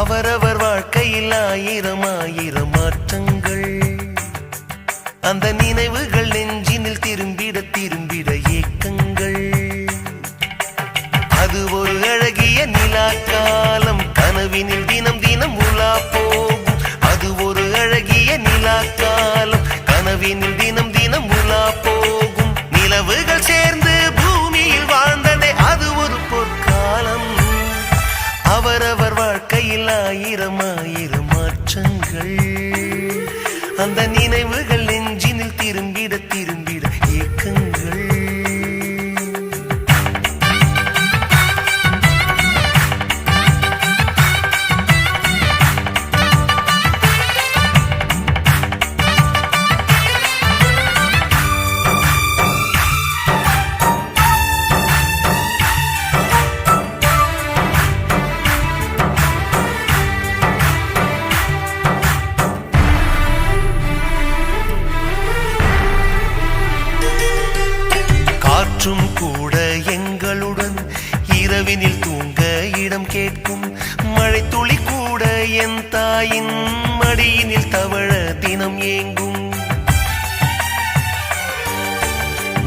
அவரவர் வாழ்க்கையில் ஆயிரம் ஆயிரம் மாற்றங்கள், அந்த நினைவுகள் நெஞ்சினில் திரும்பிட திரும்பிட ஏக்கங்கள். அது ஒரு அழகிய நிலா காலம், கனவினில் தினம் தினம் உலா போகும். அது ஒரு அழகிய நிலா காலம், கனவினில் தினம் தினம் உலா போகும். நிலவுகள் சேர்ந்து பூமியில் வாழ்ந்ததே அது ஒரு பொற்காலம். அவரவர் வாழ்க்கையில் ஆயிரம் ஆயிரம் மாற்றங்கள், அந்த நினைவுகள் நெஞ்சினில் திரும்பிட திரும்பிட ஏக்கங்கள். காற்றும் கூட எங்களுடன் இரவினில் தூங்க இடம் கேட்கும். மழை துளி கூட என் தாயின் மடியினில் தவழ தினம் ஏங்கும்.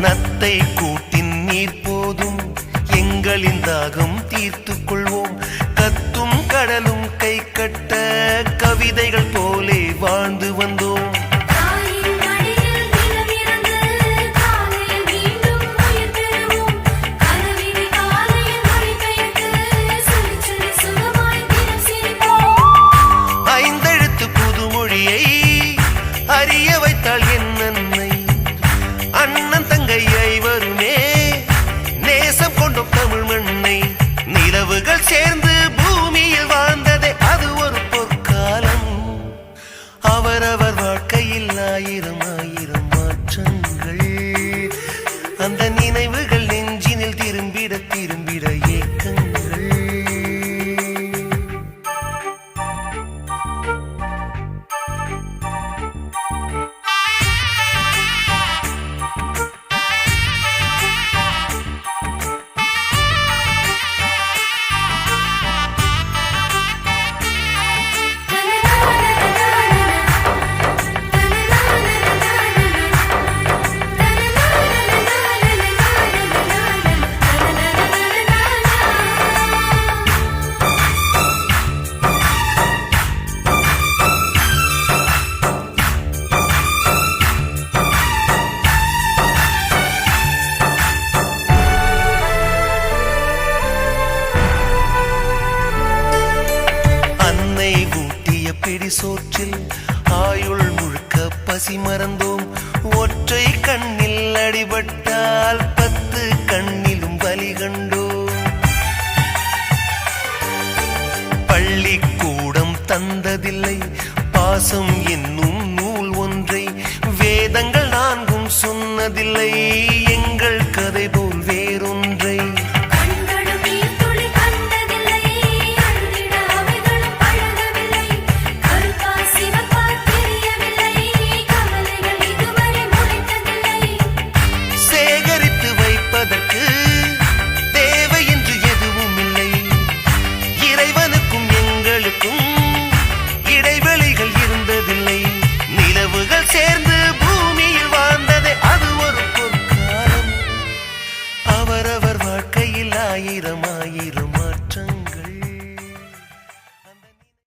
நத்தை கூட்டின் நீர் போதும், எங்களின் தாகம் தீர்த்துக் கொள்வோம். கத்தும் கடலும் கை கட்ட கவிதைகள் போலே வாழ்ந்து வந்தோம். அறிய வைத்தாள் என் அன்னை, அண்ணன் தங்கை ஐவருமே நேசம் கொண்டோம் தமிழ் மண்ணை. நிலவுகள் சேர்ந்து பூமியில் வாழ்ந்ததே அது ஒரு பொற்காலம். அவரவர் வாழ்க்கையில் ஆயிரம் ஆயிரம் மாற்றங்கள், அந்த நினைவுகள் நெஞ்சினில் திரும்பிட திரும்பிட ஏக்கங்கள். பிடி சோற்றில் ஆயுள் முழுக்க பசி மறந்தோம். ஒற்றை கண்ணில் அடிபட்டால் 10 கண்ணிலும் பலி கண்டோம். பள்ளிக்கூடம் தந்ததில்லை பாசம் என்னும் நூல் ஒன்றை, வேதங்கள் 4 சொன்னதில்லை எங்கள் கதை போல் வேறொன்றை. சேர்ந்து பூமியில் வாழ்ந்ததே அது ஒரு பொற்காலம். அவரவர் வாழ்க்கையில் ஆயிரம் ஆயிரம்